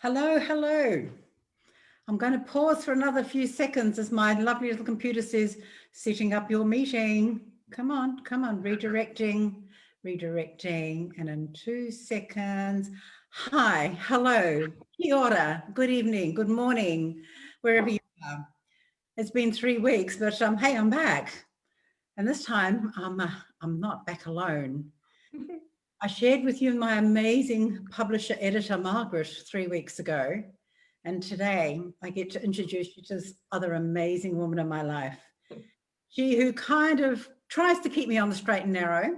Hello, hello. I'm going to pause for another few seconds as my lovely little computer says, setting up your meeting. Come on, redirecting, and in 2 seconds. Hi, hello, kia ora, good evening, good morning, wherever you are. It's been 3 weeks, but hey, I'm back. And this time I'm not back alone. I shared with you my amazing publisher editor, Margaret, 3 weeks ago. And today I get to introduce you to this other amazing woman in my life. She who kind of tries to keep me on the straight and narrow.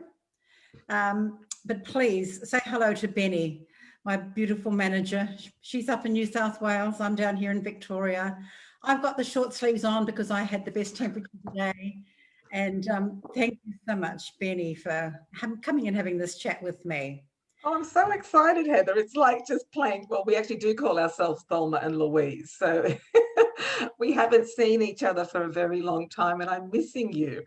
But please say hello to Benny, my beautiful manager. She's up in New South Wales. I'm down here in Victoria. I've got the short sleeves on because I had the best temperature today. And thank you so much, Benny, for coming and having this chat with me. Oh, I'm so excited, Heather. It's like just playing. Well, we actually do call ourselves Thelma and Louise. So we haven't seen each other for a very long time, and I'm missing you.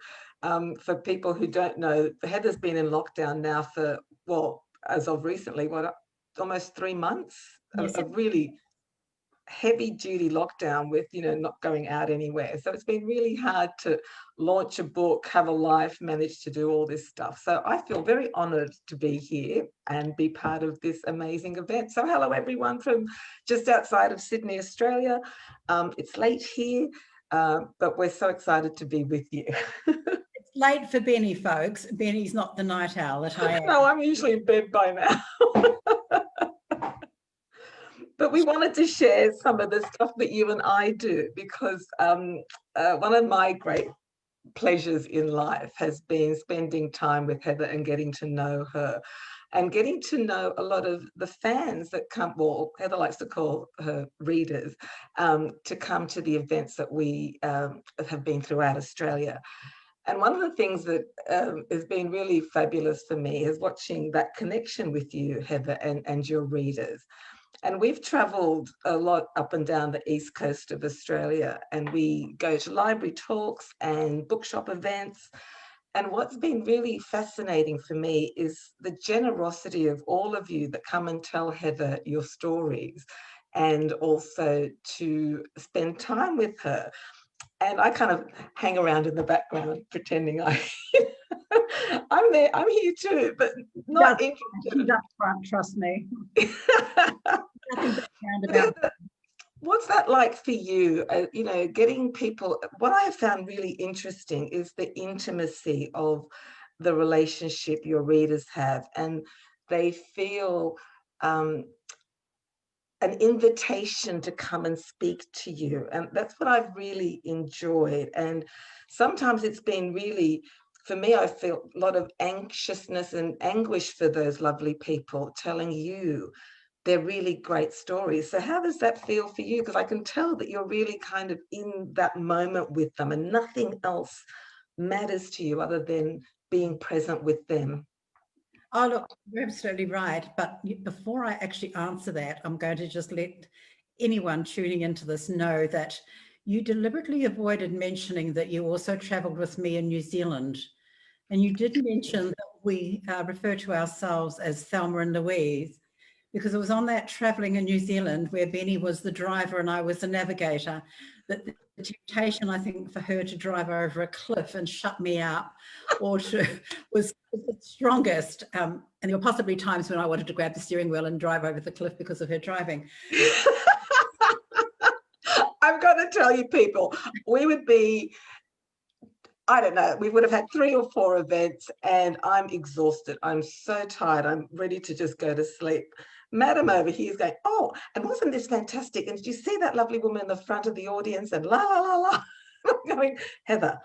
For people who don't know, Heather's been in lockdown now for, well, as of recently, almost 3 months? Yes. A really heavy duty lockdown with not going out anywhere, so it's been really hard to launch a book, have a life, manage to do all this stuff. So I feel very honored to be here and be part of this amazing event. So hello everyone from just outside of Sydney, Australia. It's late here, but we're so excited to be with you. It's late for Benny, folks. Benny's not the night owl that I am. No, I'm usually in bed by now. But we wanted to share some of the stuff that you and I do, because one of my great pleasures in life has been spending time with Heather and getting to know her and getting to know a lot of the fans that come, well, Heather likes to call her readers, to come to the events that we have been throughout Australia. And one of the things that has been really fabulous for me is watching that connection with you, Heather, and your readers. And we've travelled a lot up and down the east coast of Australia, and we go to library talks and bookshop events. And what's been really fascinating for me is the generosity of all of you that come and tell Heather your stories, and also to spend time with her. And I kind of hang around in the background pretending I'm there, I'm here too, but not interested. She's up front, trust me. What's that like for you? Getting people, what I have found really interesting is the intimacy of the relationship your readers have, and they feel an invitation to come and speak to you. And that's what I've really enjoyed. And sometimes it's been really, for me, I feel a lot of anxiousness and anguish for those lovely people telling you their really great stories. So how does that feel for you? Because I can tell that you're really kind of in that moment with them and nothing else matters to you other than being present with them. Oh, look, you're absolutely right. But before I actually answer that, I'm going to just let anyone tuning into this know that you deliberately avoided mentioning that you also travelled with me in New Zealand. And you did mention that we refer to ourselves as Thelma and Louise, because it was on that travelling in New Zealand where Benny was the driver and I was the navigator, that the temptation, I think, for her to drive over a cliff and shut me out was the strongest. And there were possibly times when I wanted to grab the steering wheel and drive over the cliff because of her driving. I've got to tell you, people, we would be, I don't know, we would have had 3 or 4 events and I'm exhausted. I'm so tired. I'm ready to just go to sleep. Madam over here is going, oh, and wasn't this fantastic? And did you see that lovely woman in the front of the audience? And la, la, la, la. I'm going, Heather,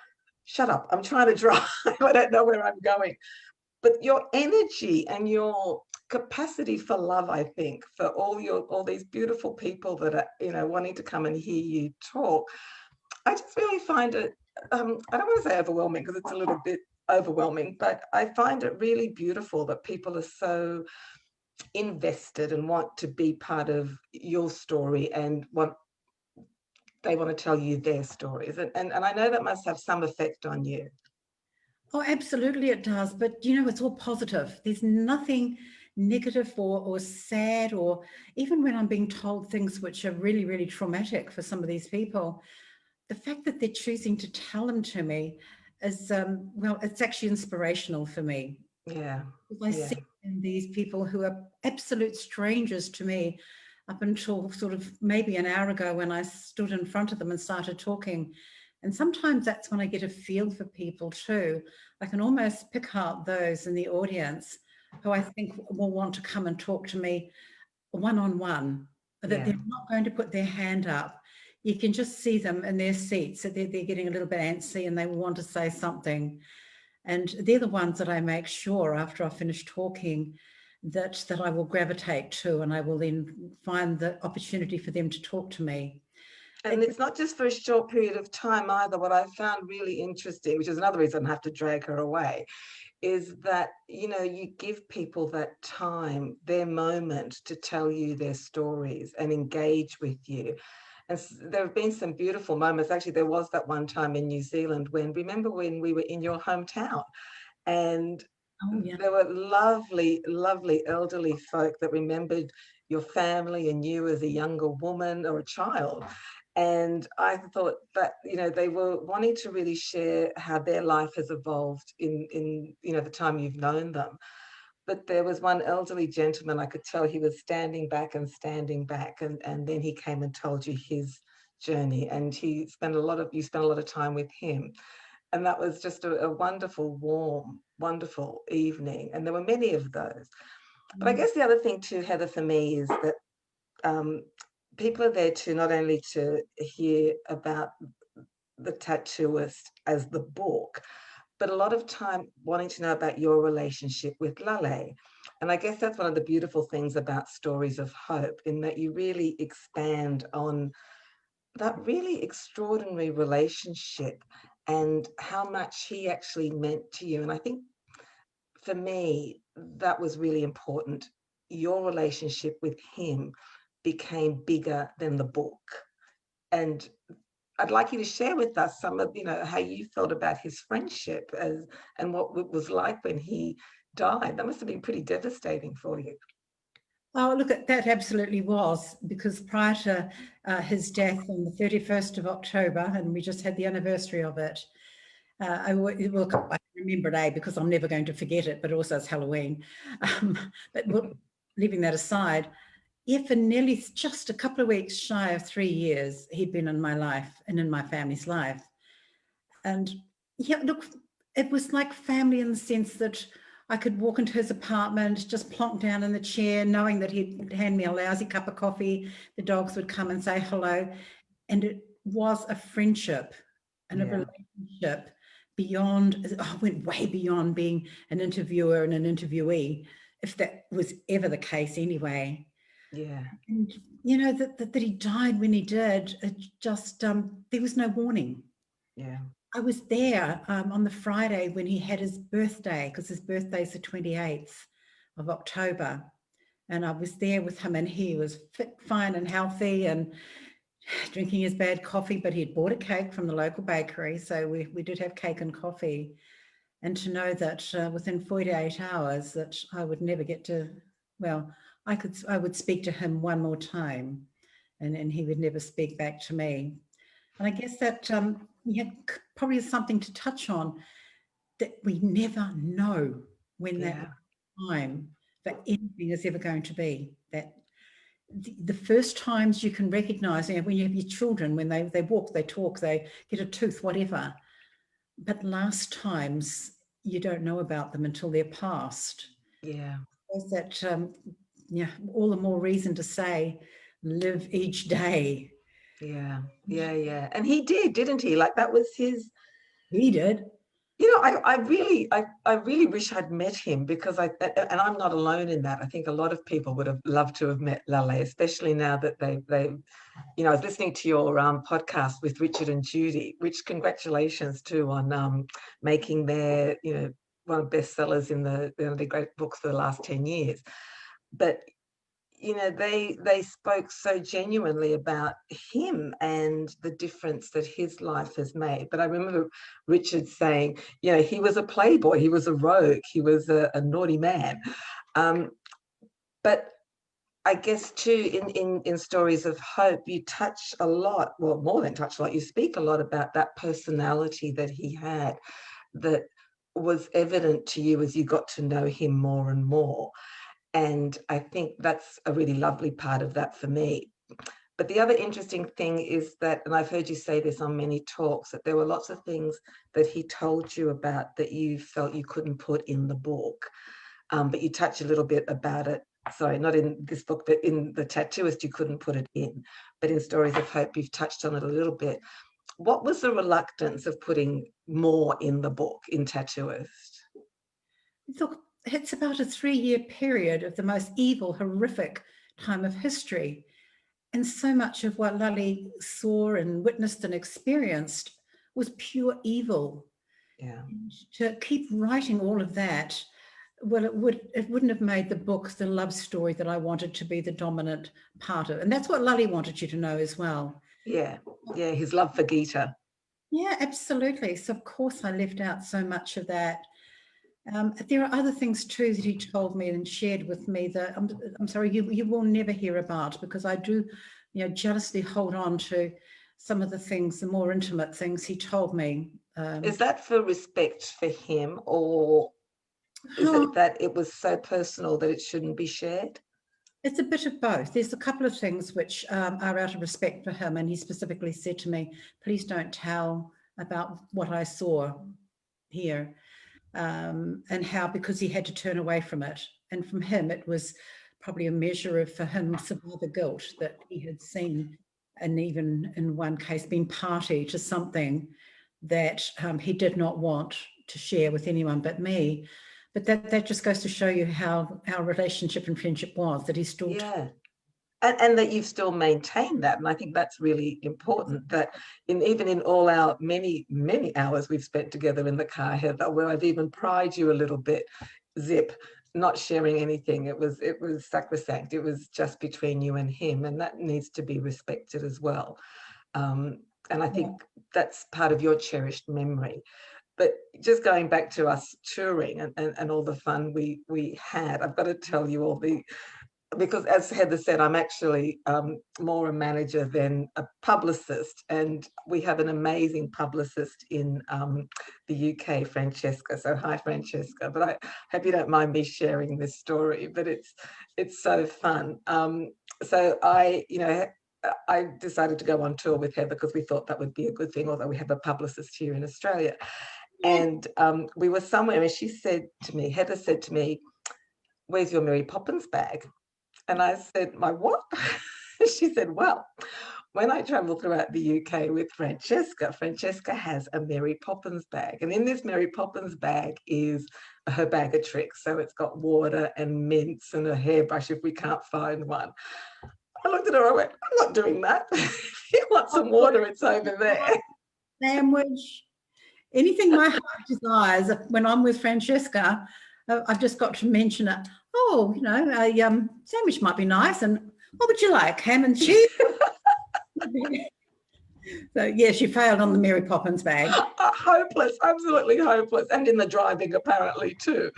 shut up. I'm trying to drive. I don't know where I'm going. But your energy and your capacity for love, I think, for all these beautiful people that are, wanting to come and hear you talk, I just really find it, I don't want to say overwhelming because it's a little bit overwhelming, but I find it really beautiful that people are so invested and want to be part of your story and they want to tell you their stories. And I know that must have some effect on you. Oh, absolutely it does. But, it's all positive. There's nothing negative or sad, or even when I'm being told things which are really, really traumatic for some of these people, the fact that they're choosing to tell them to me is, well, it's actually inspirational for me. Yeah. I Yeah. see in these people who are absolute strangers to me up until sort of maybe an hour ago when I stood in front of them and started talking. And sometimes that's when I get a feel for people too. I can almost pick out those in the audience who I think will want to come and talk to me one-on-one, that Yeah. they're not going to put their hand up. You can just see them in their seats, that they're getting a little bit antsy and they want to say something. And they're the ones that I make sure after I finish talking that I will gravitate to, and I will then find the opportunity for them to talk to me. And it's not just for a short period of time either. What I found really interesting, which is another reason I have to drag her away, is that, you know, you give people that time, their moment to tell you their stories and engage with you. And there have been some beautiful moments. Actually, there was that one time in New Zealand remember when we were in your hometown, and Oh, yeah. there were lovely, lovely elderly folk that remembered your family and you as a younger woman or a child. And I thought that, you know, they were wanting to really share how their life has evolved in you know, the time you've known them. But there was one elderly gentleman, I could tell he was standing back, and then he came and told you his journey, and you spent a lot of time with him. And that was just a wonderful, warm, wonderful evening. And there were many of those. But I guess the other thing too, Heather, for me is that people are there to not only to hear about the tattooist as the book, but a lot of time wanting to know about your relationship with Lale. And I guess that's one of the beautiful things about Stories of Hope, in that you really expand on that really extraordinary relationship and how much he actually meant to you. And I think for me, that was really important. Your relationship with him became bigger than the book. And I'd like you to share with us some of, you know, how you felt about his friendship and what it was like when he died. That must have been pretty devastating for you. Oh, look, that absolutely was, because prior to his death on the 31st of October, and we just had the anniversary of it, I remember it, because I'm never going to forget it, but also it's Halloween. But leaving that aside, yeah, for nearly just a couple of weeks shy of 3 years, he'd been in my life and in my family's life. And yeah, look, it was like family in the sense that I could walk into his apartment, just plonk down in the chair, knowing that he'd hand me a lousy cup of coffee. The dogs would come and say hello. And it was a friendship and a Yeah. relationship beyond, went way beyond being an interviewer and an interviewee, if that was ever the case anyway. Yeah. And, you know, that he died when he did, it just, there was no warning. Yeah. I was there on the Friday when he had his birthday, because his birthday is the 28th of October. And I was there with him, and he was fit, fine and healthy and drinking his bad coffee, but he had bought a cake from the local bakery. So we did have cake and coffee. And to know that within 48 hours that I would never get to, well, I would speak to him one more time, and he would never speak back to me. And I guess that probably is something to touch on, that we never know when that Yeah. time for anything is ever going to be. That the first times you can recognize, you know, when you have your children, when they walk, they talk, they get a tooth, whatever. But last times you don't know about them until they're past. Yeah. Is that yeah, all the more reason to say, live each day. Yeah. Yeah. Yeah. And he did, didn't he? Like that was his. He did. You know, I really wish I'd met him, because and I'm not alone in that. I think a lot of people would have loved to have met Lale, especially now that they, you know, I was listening to your podcast with Richard and Judy, which congratulations too on making their, you know, one of the bestsellers in the great books for the last 10 years. But you know, they spoke so genuinely about him and the difference that his life has made. But I remember Richard saying, you know, he was a playboy, he was a rogue, he was a naughty man. But I guess too, in Stories of Hope, you touch a lot, well, more than touch a lot, you speak a lot about that personality that he had that was evident to you as you got to know him more and more. And I think that's a really lovely part of that for me. But the other interesting thing is that, and I've heard you say this on many talks, that there were lots of things that he told you about that you felt you couldn't put in the book. But you touch a little bit about it. Sorry, not in this book, but in The Tattooist, you couldn't put it in. But in Stories of Hope, you've touched on it a little bit. What was the reluctance of putting more in the book, in Tattooist? Look, it's about a 3-year period of the most evil, horrific time of history. And so much of what Lally saw and witnessed and experienced was pure evil. Yeah. And to keep writing all of that, well, it wouldn't have made the book the love story that I wanted to be the dominant part of. And that's what Lally wanted you to know as well. Yeah, yeah, his love for Gita. Yeah, absolutely. So of course I left out so much of that. There are other things too that he told me and shared with me that I'm sorry, you will never hear about, because I do, jealously hold on to some of the things, the more intimate things he told me. Is that for respect for him, or is it that it was so personal that it shouldn't be shared? It's a bit of both. There's a couple of things which are out of respect for him, and he specifically said to me, please don't tell about what I saw here. And how, because he had to turn away from it. And from him, it was probably a measure of, for him, survivor guilt that he had seen, and even in one case been party to something that he did not want to share with anyone but me. But that just goes to show you how our relationship and friendship was, that he still... Yeah. And that you've still maintained that. And I think that's really important, that even in all our many, many hours we've spent together in the car, Heather, where I've even pried you a little bit, Zip, not sharing anything. It was sacrosanct. It was just between you and him. And that needs to be respected as well. And I think that's part of your cherished memory. But just going back to us touring and all the fun we had, I've got to tell you all because as Heather said, I'm actually more a manager than a publicist, and we have an amazing publicist in the UK, Francesca. So hi, Francesca. But I hope you don't mind me sharing this story, but it's so fun. So I decided to go on tour with Heather because we thought that would be a good thing, although we have a publicist here in Australia. And we were somewhere, and Heather said to me, where's your Mary Poppins bag? And I said, my what? She said, well, when I travel throughout the UK with Francesca has a Mary Poppins bag. And in this Mary Poppins bag is her bag of tricks. So it's got water and mints and a hairbrush if we can't find one. I looked at her, I went, I'm not doing that. If you want some water, it's over there. Sandwich. Anything my heart desires. When I'm with Francesca, I've just got to mention it. Oh, a sandwich might be nice. And what would you like? Ham and cheese? So, yes, you failed on the Mary Poppins bag. Hopeless, absolutely hopeless. And in the driving, apparently, too.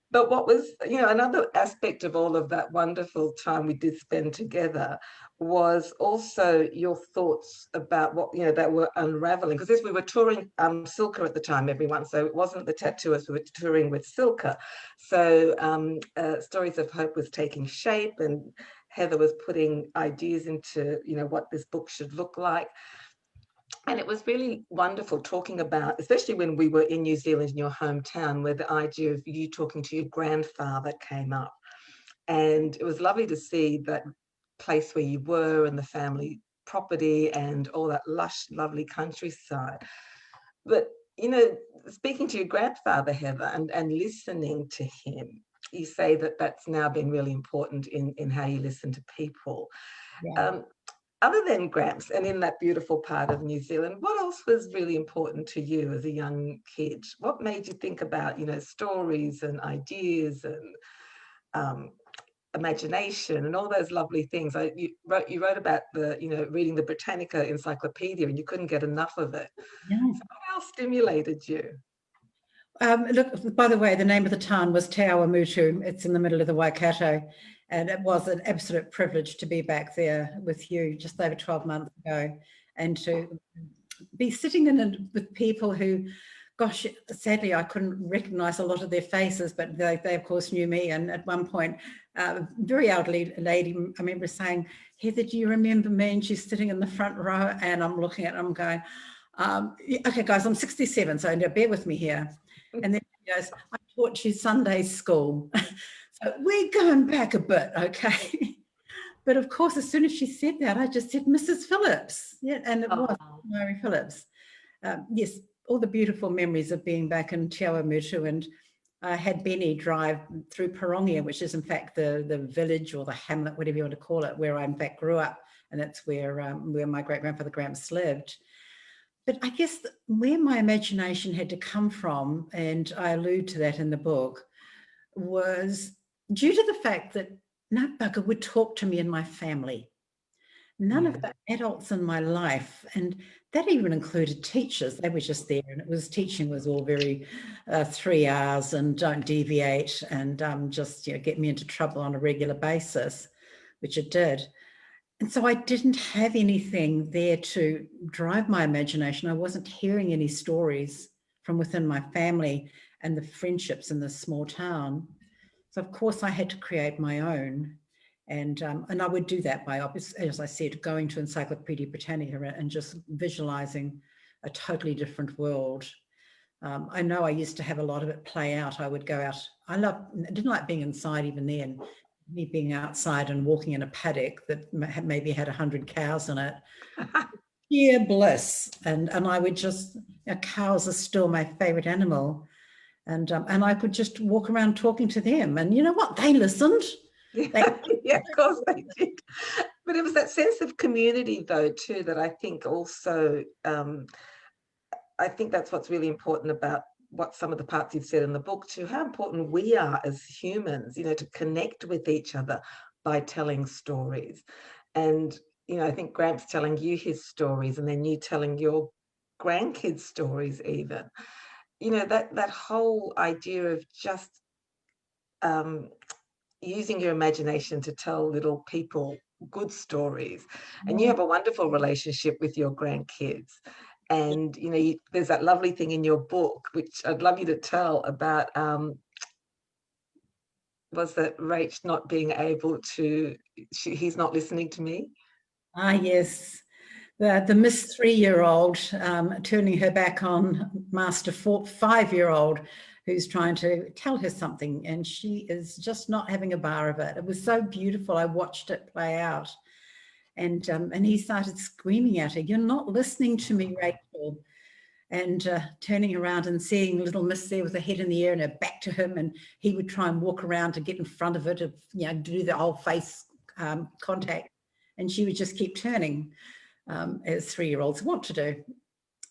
But what was, another aspect of all of that wonderful time we did spend together was also your thoughts about what, that were unraveling. Because we were touring Silka at the time, everyone. So it wasn't the Tattooist, we were touring with Silka. So Stories of Hope was taking shape, and Heather was putting ideas into, what this book should look like. And it was really wonderful talking about, especially when we were in New Zealand, in your hometown, where the idea of you talking to your grandfather came up. And it was lovely to see that place where you were and the family property and all that lush, lovely countryside. But, speaking to your grandfather, Heather, and listening to him, you say that that's now been really important in how you listen to people. Yeah. Other than Gramps and in that beautiful part of New Zealand, what else was really important to you as a young kid? What made you think about, stories and ideas and imagination and all those lovely things? You wrote about reading the Britannica encyclopedia, and you couldn't get enough of it. Yeah. So what else stimulated you? Look, by the way, the name of the town was Te Awamutu. It's in the middle of the Waikato. And it was an absolute privilege to be back there with you just over 12 months ago, and to be sitting with people who, gosh, sadly, I couldn't recognize a lot of their faces, but they of course knew me. And at one point, very elderly lady, I remember saying, Heather, do you remember me? And she's sitting in the front row, and I'm looking at her, I'm going, okay, guys, I'm 67, so bear with me here. And then she goes, I taught you Sunday school. So we're going back a bit, okay? But of course, as soon as she said that, I just said, Mrs. Phillips. Yeah, and it was Mary Phillips. Yes, all the beautiful memories of being back in Te Awamutu, and I had Benny drive through Parongia, which is in fact the village or the hamlet, whatever you want to call it, where I in fact grew up, and that's where my great-grandfather Gramps lived. But I guess where my imagination had to come from, and I allude to that in the book, was due to the fact that no bugger would talk to me and my family. None of the adults in my life, and that even included teachers, they were just there, and teaching was all very 3 R's and don't deviate, and just get me into trouble on a regular basis, which it did. And so I didn't have anything there to drive my imagination. I wasn't hearing any stories from within my family and the friendships in this small town. So of course I had to create my own. And I would do that by, as I said, going to Encyclopedia Britannica and just visualizing a totally different world. I know I used to have a lot of it play out. I would go out. I didn't like being inside even then. Me being outside and walking in a paddock that maybe had 100 cows in it. Sheer bliss. And I would just, cows are still my favorite animal. And I could just walk around talking to them. And you know what? They listened. Yeah, of course they did. But it was that sense of community, though, too, that I think also, I think that's what's really important about what some of the parts you've said in the book, too, how important we are as humans, to connect with each other by telling stories. And, I think Gramps telling you his stories and then you telling your grandkids' stories even, that whole idea of just using your imagination to tell little people good stories. And you have a wonderful relationship with your grandkids. And, there's that lovely thing in your book, which I'd love you to tell about, was that Rach not being able to, he's not listening to me? Ah, yes. The Miss 3-year-old turning her back on Master 5-year-old who's trying to tell her something, and she is just not having a bar of it. It was so beautiful. I watched it play out. And he started screaming at her, "You're not listening to me, Rachel." And turning around and seeing little Miss there with her head in the air and her back to him, and he would try and walk around to get in front of it, do the whole face contact, and she would just keep turning, as 3-year-olds want to do.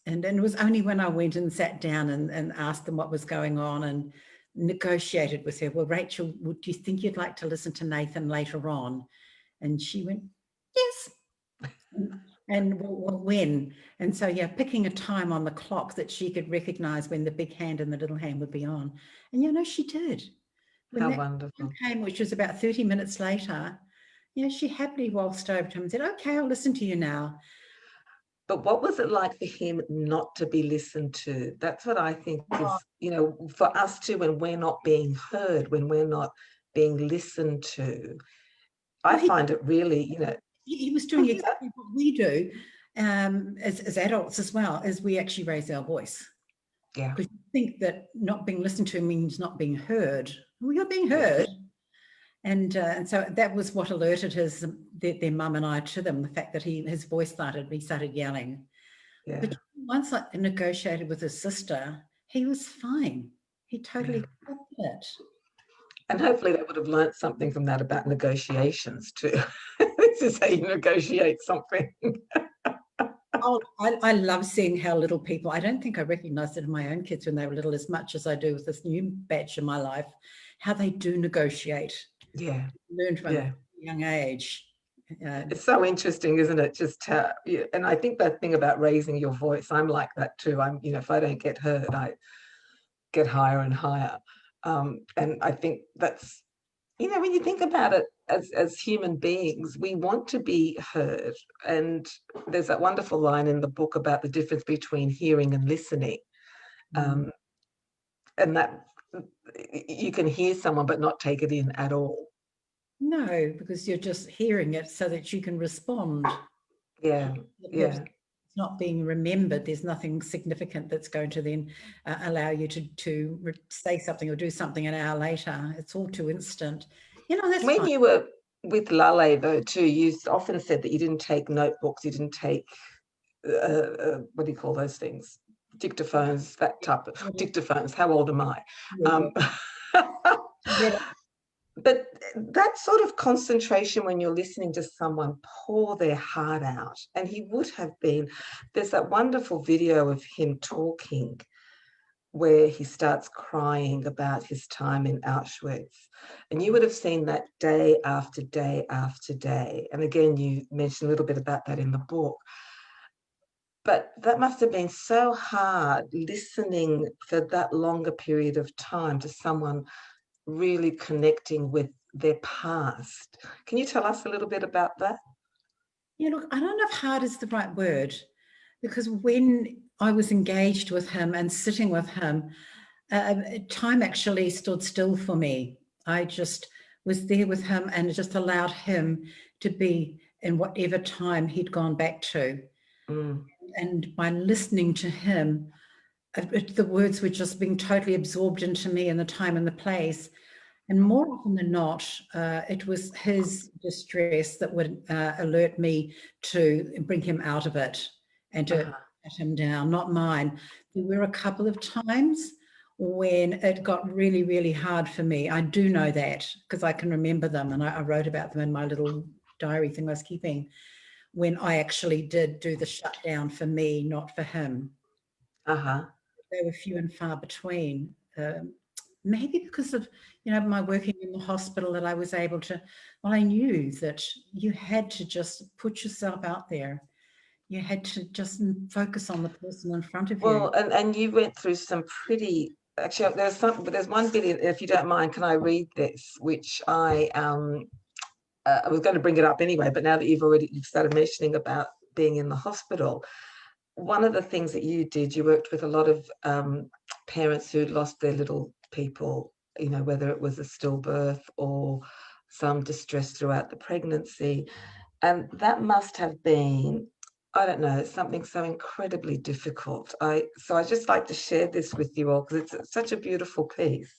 And then it was only when I went and sat down and asked them what was going on and negotiated with her, "Well, Rachel, do you think you'd like to listen to Nathan later on?" And she went, "Yes." And well, when? And so, picking a time on the clock that she could recognize when the big hand and the little hand would be on. And, she did. When How that wonderful. came, which was about 30 minutes later, she happily waltzed over to him and said, "Okay, I'll listen to you now." But what was it like for him not to be listened to? That's what I think is, for us too, when we're not being heard, when we're not being listened to, I find it really, He was doing exactly what we do as adults as well, as we actually raise our voice. Yeah. Because you think that not being listened to means not being heard. We are being heard. And so that was what alerted their mum and I to them, the fact that he started yelling. Yeah. But once I negotiated with his sister, he was fine. He totally got it. And hopefully they would have learnt something from that about negotiations too. This is how you negotiate something. Oh, I love seeing how little people, I don't think I recognized it in my own kids when they were little as much as I do with this new batch in my life, how they do negotiate. Yeah. Learn from a young age. It's so interesting, isn't it? Just how, and I think that thing about raising your voice, I'm like that too. I'm, if I don't get heard, I get higher and higher. And I think that's, when you think about it, as human beings, we want to be heard. And there's that wonderful line in the book about the difference between hearing and listening. And that you can hear someone but not take it in at all. No, because you're just hearing it so that you can respond. Yeah, yeah. It's not being remembered. There's nothing significant that's going to then allow you to say something or do something an hour later. It's all too instant. That's When fine. you were with Lale, though, too, you often said that you didn't take notebooks, you didn't take, what do you call those things? Dictaphones, that type of dictaphones. How old am I? But that sort of concentration when you're listening to someone pour their heart out, and he would have been, there's that wonderful video of him talking where he starts crying about his time in Auschwitz. And you would have seen that day after day after day. And again, you mentioned a little bit about that in the book. But that must have been so hard listening for that longer period of time to someone really connecting with their past. Can you tell us a little bit about that? Yeah, look, I don't know if hard is the right word, because when I was engaged with him and sitting with him, time actually stood still for me. I just was there with him and just allowed him to be in whatever time he'd gone back to. And by listening to him, the words were just being totally absorbed into me in the time and the place. And more often than not, it was his distress that would alert me to bring him out of it and to pat him down, not mine. There were a couple of times when it got really, really hard for me. I do know that because I can remember them, and I wrote about them in my little diary thing I was keeping, when I actually did do the shutdown for me, not for him. They were few and far between. Maybe because of, my working in the hospital, that I was able to, well, I knew that you had to just put yourself out there. You had to just focus on the person in front of you. Well, and you went through some pretty, actually, there's one bit, if you don't mind, can I read this, which I was going to bring it up anyway, but now that you've started mentioning about being in the hospital, one of the things that you did, you worked with a lot of parents who'd lost their little people, whether it was a stillbirth or some distress throughout the pregnancy. And that must have been, I don't know, something so incredibly difficult. So I just like to share this with you all because it's such a beautiful piece.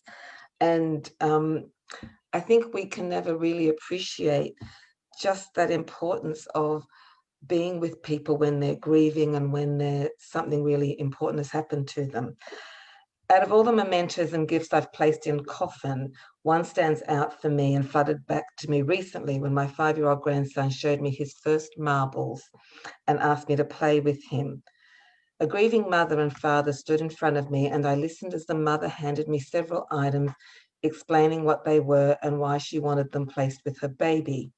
And I think we can never really appreciate just that importance of being with people when they're grieving and when something really important has happened to them. Out of all the mementos and gifts I've placed in coffin, one stands out for me and flooded back to me recently when my 5-year-old grandson showed me his first marbles and asked me to play with him. A grieving mother and father stood in front of me, and I listened as the mother handed me several items, explaining what they were and why she wanted them placed with her baby.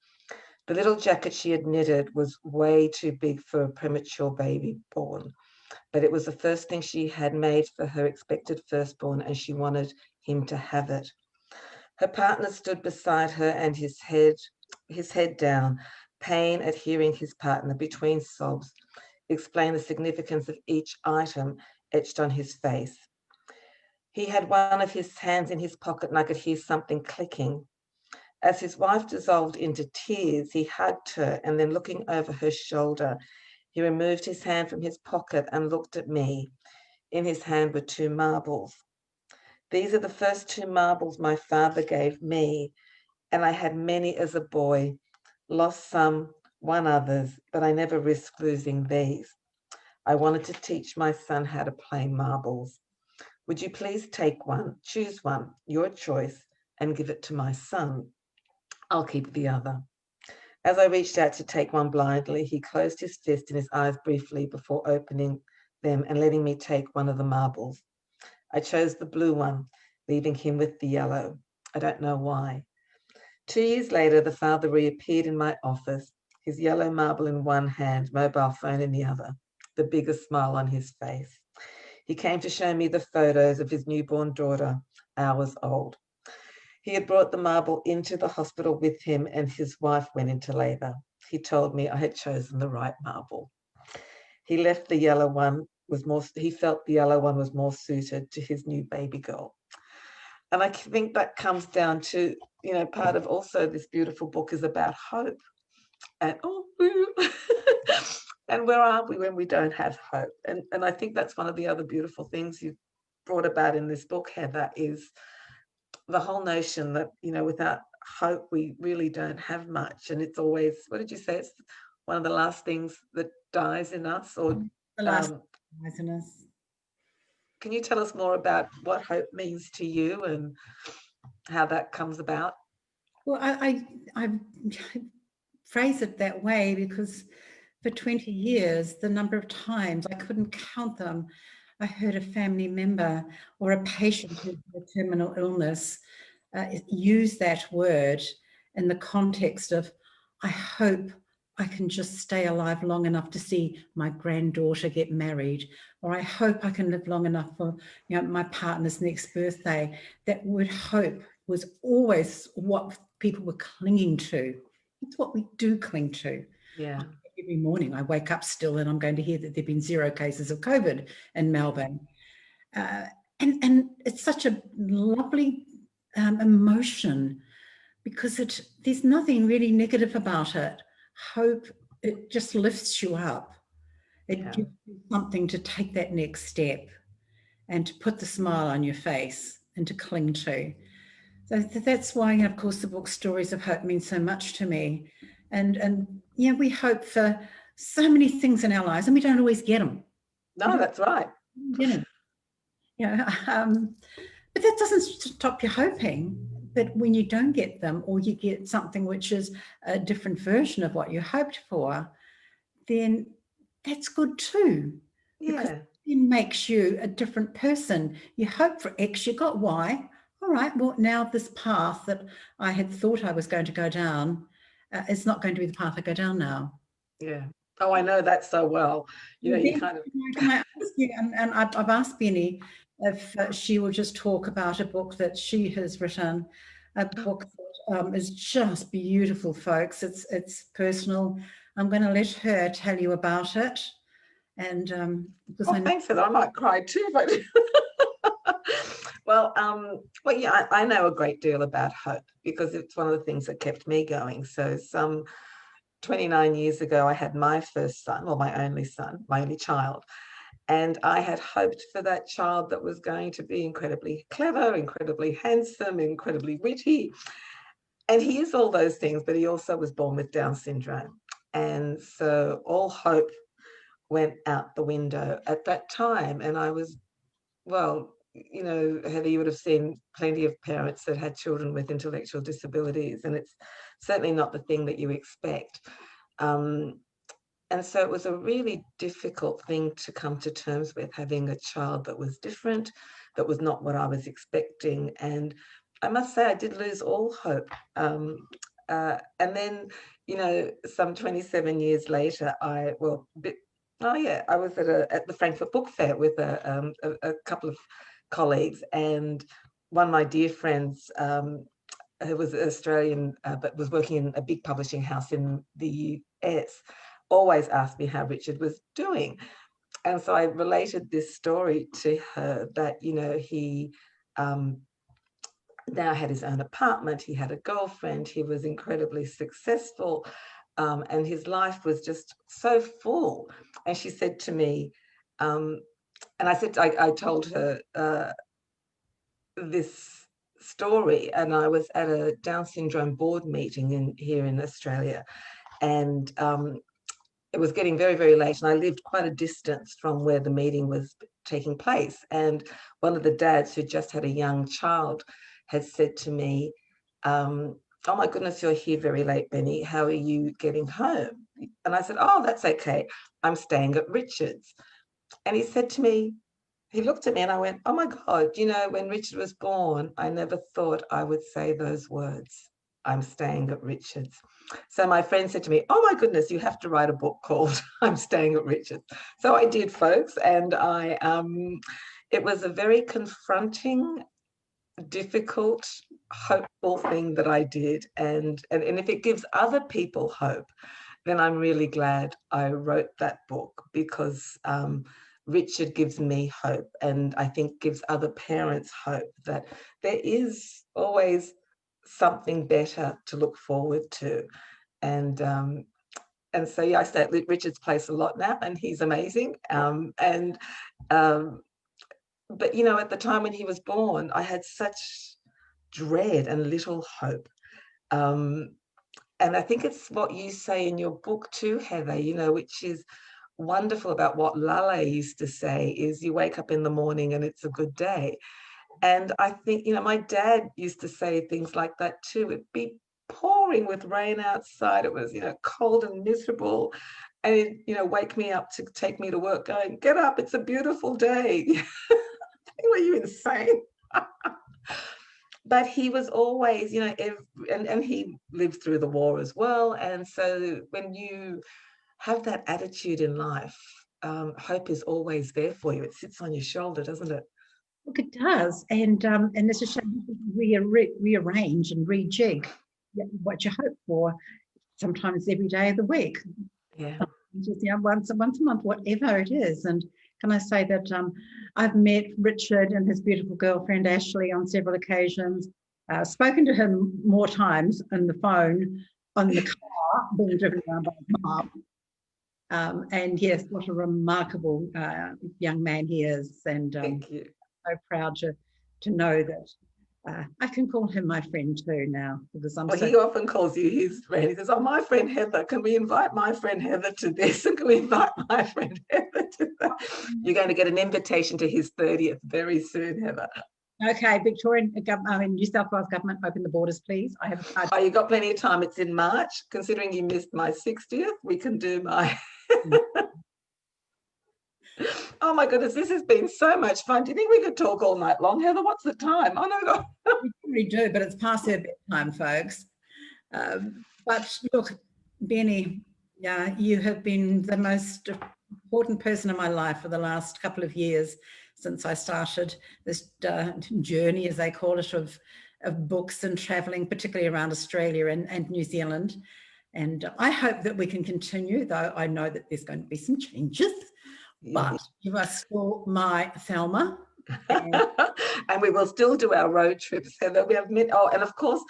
The little jacket she had knitted was way too big for a premature baby born, but it was the first thing she had made for her expected firstborn, and she wanted him to have it. Her partner stood beside her, and his head down, pain at hearing his partner, between sobs, explain the significance of each item etched on his face. He had one of his hands in his pocket, and I could hear something clicking. As his wife dissolved into tears, he hugged her, and then looking over her shoulder, he removed his hand from his pocket and looked at me. In his hand were 2 marbles. These are the first 2 marbles my father gave me, and I had many as a boy, lost some, won others, but I never risked losing these. I wanted to teach my son how to play marbles. Would you please take one, choose one, your choice, and give it to my son? I'll keep the other. As I reached out to take one blindly, he closed his fist and his eyes briefly before opening them and letting me take one of the marbles. I chose the blue one, leaving him with the yellow. I don't know why. 2 years later, the father reappeared in my office, his yellow marble in one hand, mobile phone in the other, the biggest smile on his face. He came to show me the photos of his newborn daughter, hours old. He had brought the marble into the hospital with him, and his wife went into labor. He told me I had chosen the right marble. He left the yellow one he felt the yellow one was more suited to his new baby girl. And I think that comes down to, part of also this beautiful book is about hope. And and where are we when we don't have hope? And I think that's one of the other beautiful things you've brought about in this book, Heather, is the whole notion that, without hope, we really don't have much. And it's always, what did you say? It's one of the last things that dies in us, or The last dies in us. Can you tell us more about what hope means to you and how that comes about? Well, I phrase it that way because for 20 years, the number of times, I couldn't count them, I heard a family member or a patient with a terminal illness use that word in the context of, I hope I can just stay alive long enough to see my granddaughter get married, or I hope I can live long enough for my partner's next birthday. That word hope was always what people were clinging to. It's what we do cling to. Yeah. Every morning I wake up still and I'm going to hear that there've been 0 cases of COVID in Melbourne. And it's such a lovely emotion because there's nothing really negative about it. Hope, it just lifts you up. It gives you something to take that next step and to put the smile on your face and to cling to. So that's why, of course, the book Stories of Hope means so much to me. And we hope for so many things in our lives and we don't always get them. No, that's right. But that doesn't stop you hoping. But when you don't get them, or you get something which is a different version of what you hoped for, then that's good too. Because it makes you a different person. You hope for X, you got Y. All right, well, now this path that I had thought I was going to go down is not going to be the path I go down now. Yeah. Oh, I know that so well. You kind of... Can I ask you, and I've asked Benny if she will just talk about a book that she has written, a book that is just beautiful, folks. It's personal. I'm going to let her tell you about it. And because thanks for that. I might cry too. But well, yeah, I know a great deal about hope because it's one of the things that kept me going. So some 29 years ago, I had my first son, or my only son, my only child. And I had hoped for that child that was going to be incredibly clever, incredibly handsome, incredibly witty. And he is all those things, but he also was born with Down syndrome. And so all hope went out the window at that time. And I was, well, Heather, you would have seen plenty of parents that had children with intellectual disabilities, and it's certainly not the thing that you expect. And so it was a really difficult thing to come to terms with, having a child that was different, that was not what I was expecting. And I must say, I did lose all hope. And then, some 27 years later, I was at the Frankfurt Book Fair with a couple of colleagues, and one of my dear friends, who was Australian, but was working in a big publishing house in the US, always asked me how Richard was doing. And so I related this story to her that, he now had his own apartment, he had a girlfriend, he was incredibly successful, and his life was just so full. And she said to me, and I told her this story, and I was at a Down syndrome board meeting here in Australia, and it was getting very, very late, and I lived quite a distance from where the meeting was taking place. And one of the dads, who just had a young child, had said to me, oh my goodness, you're here very late, Benny. How are you getting home? And I said, oh, that's okay. I'm staying at Richard's. And he said to me, he looked at me and I went, oh my God, when Richard was born, I never thought I would say those words. I'm staying at Richard's. So my friend said to me, oh my goodness, you have to write a book called I'm Staying at Richard's. So I did, folks. And it was a very confronting, difficult hopeful thing that I did. And if it gives other people hope, then I'm really glad I wrote that book, because Richard gives me hope, and I think gives other parents hope that there is always something better to look forward to. And so, yeah, I stay at Richard's place a lot now, and he's amazing. But, you know, at the time when he was born, I had such dread and little hope. Um, and I think it's what you say in your book too, Heather, you know, which is wonderful about what Lale used to say, is you wake up in the morning and it's a good day. And I think, you know, my dad used to say things like that too. It'd be pouring with rain outside. It was, you know, cold and miserable. And he'd, you know, wake me up to take me to work going, get up, it's a beautiful day. Were you insane? But he was always, you know, and he lived through the war as well. And so when you have that attitude in life, hope is always there for you. It sits on your shoulder, doesn't it? Look, it does. And it's a shame to rearrange and rejig what you hope for, sometimes every day of the week. Yeah. Just, you know, once a month, whatever it is. And can I say that I've met Richard and his beautiful girlfriend Ashley on several occasions, spoken to him more times on the phone, on the car, being driven around by the car. And yes, what a remarkable young man he is. And Thank you. so proud to know that I can call him my friend too now, because He often calls you his friend. He says, oh, my friend Heather, can we invite my friend Heather to this? And can we invite my friend Heather to that? You're going to get an invitation to his 30th very soon, Heather. Okay, New South Wales government, open the borders, please. I have. Oh, you've got plenty of time. It's in March. Considering you missed my 60th, we can do my... Oh my goodness, this has been so much fun. Do you think we could talk all night long, Heather? What's the time? Oh no, God. We really do, but it's past their bedtime, folks. But look, Benny, you have been the most important person in my life for the last couple of years since I started this journey, as they call it, of books and traveling, particularly around Australia and New Zealand. And I hope that we can continue, though I know that there's going to be some changes. But you are still my Thelma. And we will still do our road trips, Heather. We have and of course,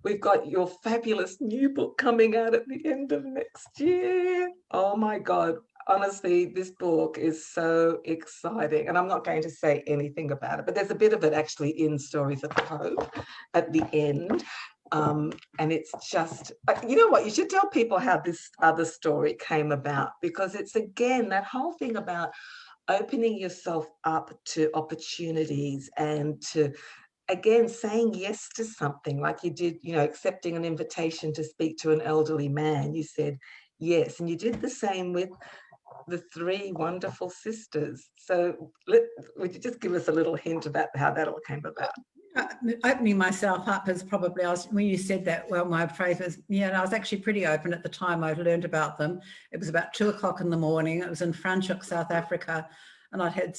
we've got your fabulous new book coming out at the end of next year. Oh my God. Honestly, this book is so exciting. And I'm not going to say anything about it, but there's a bit of it actually in Stories of Hope at the end. And it's just, you know what, you should tell people how this other story came about, because it's, again, that whole thing about opening yourself up to opportunities and to, again, saying yes to something like you did, you know, accepting an invitation to speak to an elderly man. You said yes, and you did the same with the 3 wonderful sisters. So would you just give us a little hint about how that all came about? Opening myself up is probably, when you said that, well, my phrase was, I was actually pretty open at the time I'd learned about them. It was about 2 o'clock in the morning. It was in Franschhoek, South Africa. And I'd had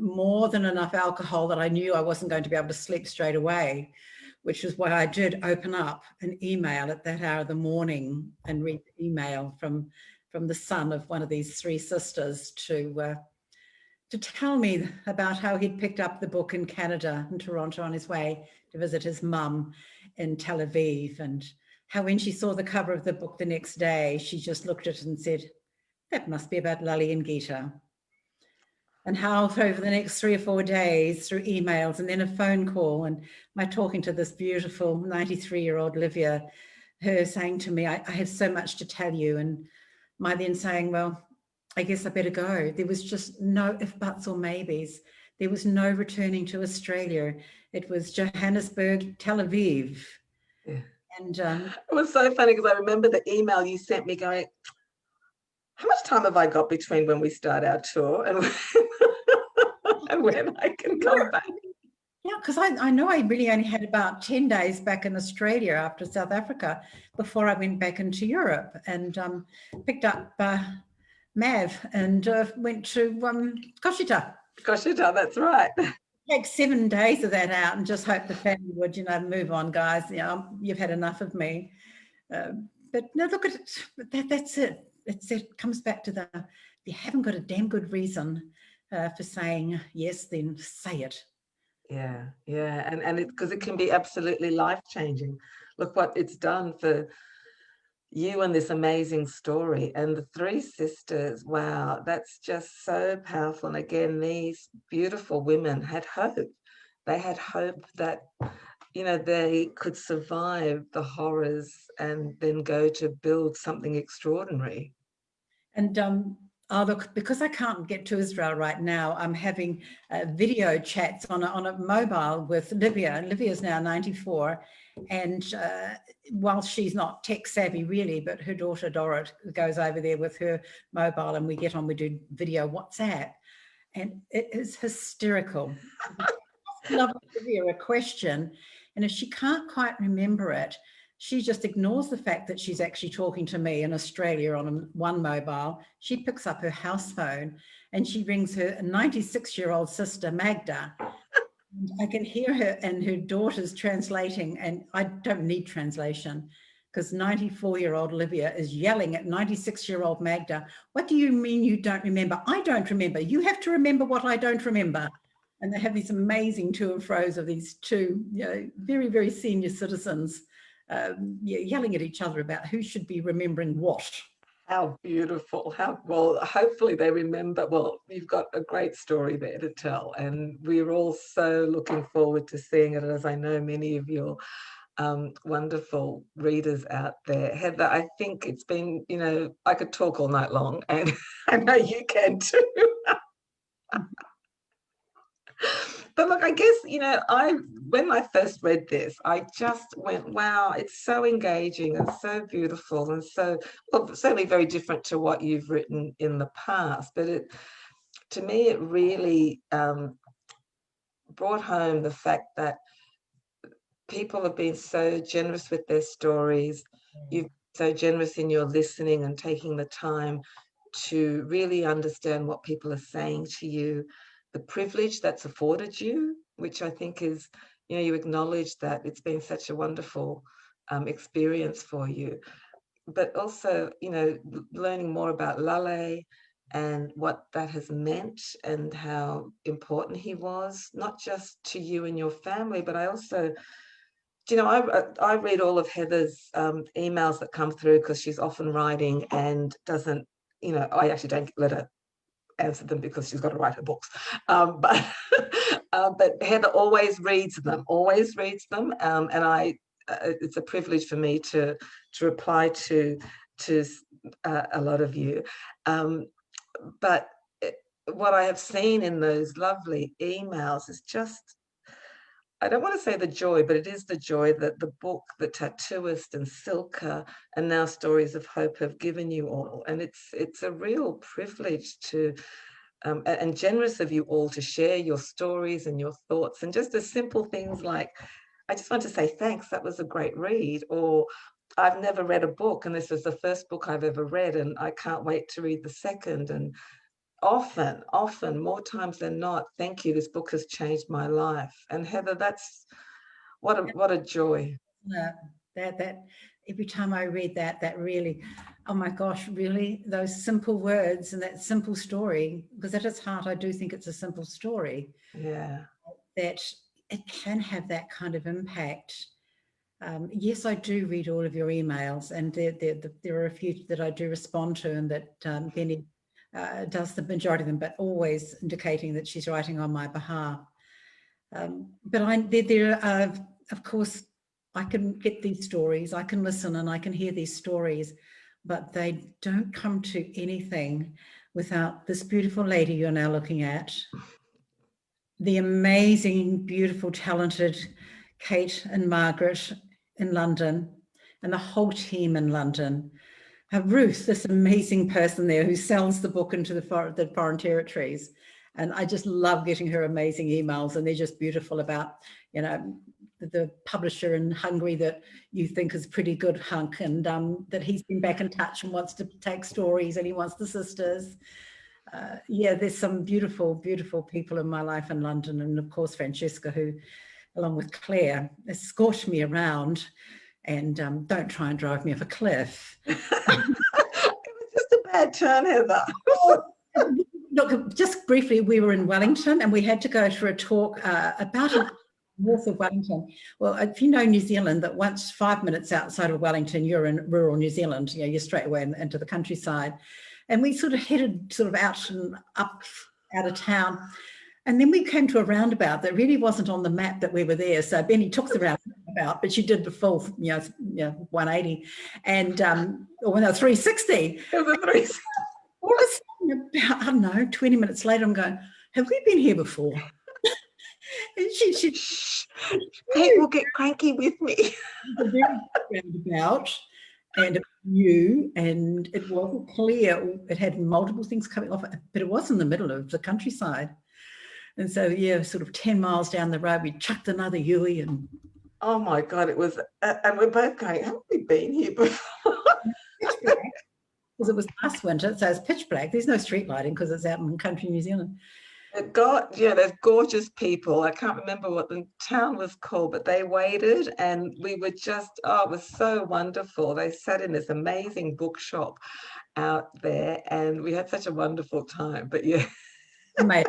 more than enough alcohol that I knew I wasn't going to be able to sleep straight away, which is why I did open up an email at that hour of the morning and read the email from the son of one of these 3 sisters to tell me about how he'd picked up the book in Canada, in Toronto, on his way to visit his mum in Tel Aviv, and how when she saw the cover of the book the next day, she just looked at it and said, that must be about Lale and Gita. And how over the next 3 or 4 days, through emails and then a phone call, and my talking to this beautiful 93-year-old Livia, her saying to me, I have so much to tell you, and my then saying, well, I guess I better go. There was just no if, buts or maybes. There was no returning to Australia. It was Johannesburg, Tel Aviv. Yeah. And it was so funny because I remember the email you sent me going, how much time have I got between when we start our tour and when I can come back? Yeah, because I know I really only had about 10 days back in Australia after South Africa before I went back into Europe, and picked up Mav and went to Koshita. Koshita, that's right. take 7 days of that out and just hope the family would, move on, guys. You've had enough of me. But no, look at it. That's it. It comes back to if you haven't got a damn good reason for saying yes, then say it. Yeah, and because it can be absolutely life-changing. Look what it's done for you and this amazing story and the three sisters. Wow, that's just so powerful. And again, these beautiful women had hope. They had hope that they could survive the horrors and then go to build something extraordinary. And look, because I can't get to Israel right now, I'm having video chats on a mobile with Livia. Livia's now 94, and while she's not tech savvy really, but her daughter Dorrit goes over there with her mobile, and we do video WhatsApp, and it is hysterical. Love Livia a question, and if she can't quite remember it, she just ignores the fact that she's actually talking to me in Australia on one mobile. She picks up her house phone and she rings her 96-year-old sister, Magda. And I can hear her and her daughter's translating, and I don't need translation because 94-year-old Olivia is yelling at 96-year-old Magda, "What do you mean you don't remember? I don't remember. You have to remember what I don't remember." And they have these amazing to and fro's of these two very, very senior citizens yelling at each other about who should be remembering what. How beautiful. Well, hopefully they remember. Well, you've got a great story there to tell, and we're all so looking forward to seeing it, as I know many of your wonderful readers out there. Heather, I think it's been, I could talk all night long, and I know you can too. But look, I guess, when I first read this, I just went, wow, it's so engaging and so beautiful and certainly very different to what you've written in the past. But to me, it really brought home the fact that people have been so generous with their stories. You've been so generous in your listening and taking the time to really understand what people are saying to you, the privilege that's afforded you, which I think is, you acknowledge that it's been such a wonderful experience for you, but also, learning more about Lale and what that has meant and how important he was, not just to you and your family, but I also, I read all of Heather's emails that come through because she's often writing and doesn't, I actually don't let her answer them because she's got to write her books. But Heather always reads them, and it's a privilege for me to reply to a lot of you. But what I have seen in those lovely emails is just, I don't want to say the joy, but it is the joy that the book, The Tattooist and Silka, and now Stories of Hope have given you all. And it's a real privilege to, and generous of you all to share your stories and your thoughts, and just the simple things like, I just want to say thanks, that was a great read, or I've never read a book and this is the first book I've ever read and I can't wait to read the second. And often, more times than not, thank you, this book has changed my life. And Heather, that's what a joy. That every time I read that really, oh my gosh, really, those simple words and that simple story, because at its heart, I do think it's a simple story. Yeah. That it can have that kind of impact. Yes, I do read all of your emails, and there are a few that I do respond to, and that Benny does the majority of them, but always indicating that she's writing on my behalf. But there are, of course, I can get these stories, I can listen and I can hear these stories, but they don't come to anything without this beautiful lady you're now looking at, the amazing, beautiful, talented Kate and Margaret in London, and the whole team in London. Ruth, this amazing person there who sells the book into the foreign territories. And I just love getting her amazing emails, and they're just beautiful about, the publisher in Hungary that you think is pretty good hunk, and that he's been back in touch and wants to take stories, and he wants the sisters. yeah, there's some beautiful, beautiful people in my life in London. And of course, Francesca, who, along with Claire, escort me around and don't try and drive me off a cliff. It was just a bad turn, Heather. Look, just briefly, we were in Wellington and we had to go to a talk about north of Wellington. Well, if you know New Zealand, that once 5 minutes outside of Wellington, you're in rural New Zealand, you know, you're straight away into the countryside. And we sort of headed sort of out and up out of town. And then we came to a roundabout that really wasn't on the map that we were there. So Benny took the roundabout, but she did the full, 180 and, or no, 360. It was a 360. All of a sudden, about, I don't know, 20 minutes later, I'm going, have we been here before? And she Kate will get cranky with me. Roundabout, and it was new, and it wasn't clear. It had multiple things coming off, but it was in the middle of the countryside. And so, yeah, sort of 10 miles down the road, we chucked another Yui and... Oh my God, it was, and we're both going, haven't we been here before? Because it was last winter, so it's pitch black. There's no street lighting because it's out in country New Zealand. There's gorgeous people. I can't remember what the town was called, but they waited and we were just, it was so wonderful. They sat in this amazing bookshop out there and we had such a wonderful time. But yeah. I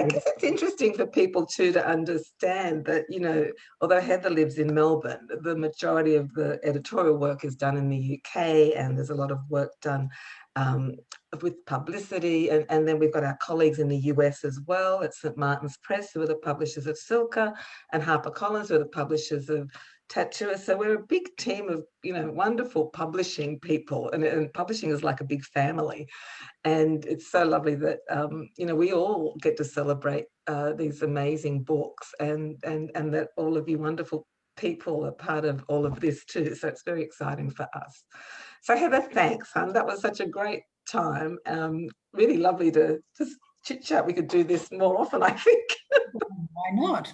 guess it's interesting for people too to understand that, you know, although Heather lives in Melbourne, the majority of the editorial work is done in the UK and there's a lot of work done with publicity. And then we've got our colleagues in the US as well at St. Martin's Press, who are the publishers of Silka, and HarperCollins, who are the publishers of Tattoo. So we're a big team of, you know, wonderful publishing people, and publishing is like a big family. And it's so lovely that, you know, we all get to celebrate these amazing books and that all of you wonderful people are part of all of this too. So it's very exciting for us. So Heather, thanks, hon. That was such a great time. Really lovely to just chit chat. We could do this more often, I think. Why not?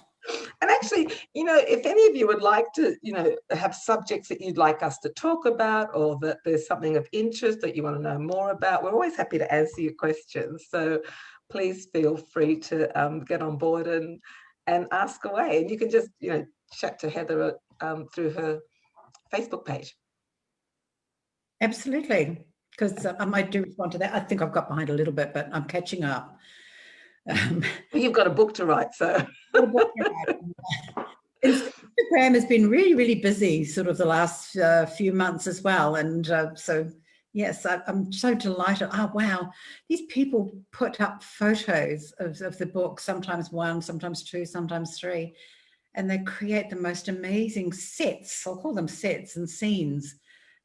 And actually, you know, if any of you would like to, you know, have subjects that you'd like us to talk about, or that there's something of interest that you want to know more about, we're always happy to answer your questions. So please feel free to get on board and ask away. And you can just, you know, chat to Heather through her Facebook page. Absolutely, because I might do respond to that. I think I've got behind a little bit, but I'm catching up. You've got a book to write, so. Instagram has been really, really busy sort of the last few months as well. And so, yes, I'm so delighted. Oh, wow. These people put up photos of the book, sometimes one, sometimes two, sometimes three, and they create the most amazing sets. I'll call them sets and scenes.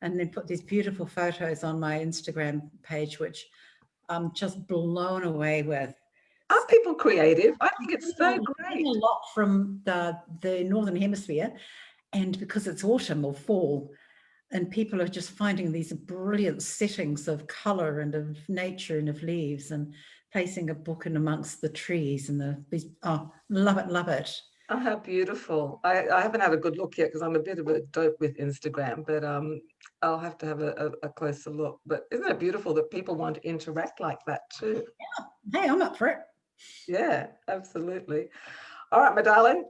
And then put these beautiful photos on my Instagram page, which I'm just blown away with. Aren't people creative? I think it's so great. A lot from the Northern Hemisphere, and because it's autumn or fall, and people are just finding these brilliant settings of colour and of nature and of leaves, and placing a book in amongst the trees and these. Oh, love it, love it. Oh, how beautiful. I haven't had a good look yet because I'm a bit of a dope with Instagram, but I'll have to have a closer look. But isn't it beautiful that people want to interact like that too? Yeah. Hey, I'm up for it. Yeah, absolutely. All right, my darling,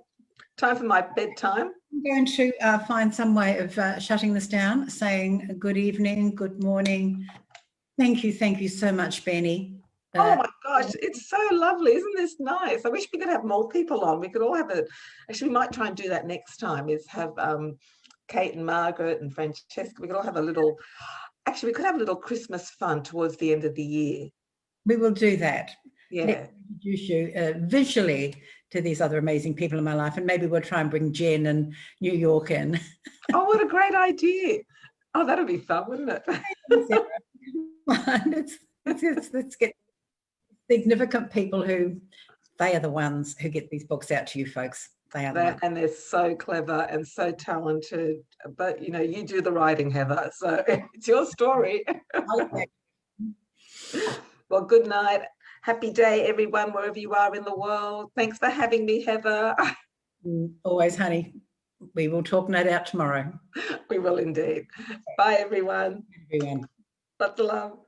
time for my bedtime. I'm going to find some way of shutting this down, saying good evening, good morning. Thank you so much, Benny. Oh my gosh, it's so lovely. Isn't this nice? I wish we could have more people on. We could all have actually we might try and do that next time, is have Kate and Margaret and Francesca. We could all have we could have a little Christmas fun towards the end of the year. We will do that. Yeah. Let me introduce you visually to these other amazing people in my life, and maybe we'll try and bring Jen and New York in. Oh, what a great idea. Oh, that'll be fun, wouldn't it? Let's get significant people they are the ones who get these books out to you folks. They are and they're so clever and so talented, but you know, you do the writing, Heather, so it's your story. Well, good night. Happy day, everyone, wherever you are in the world. Thanks for having me, Heather. Always, honey. We will talk no doubt tomorrow. We will indeed. Bye, everyone. Everyone. Lots of love.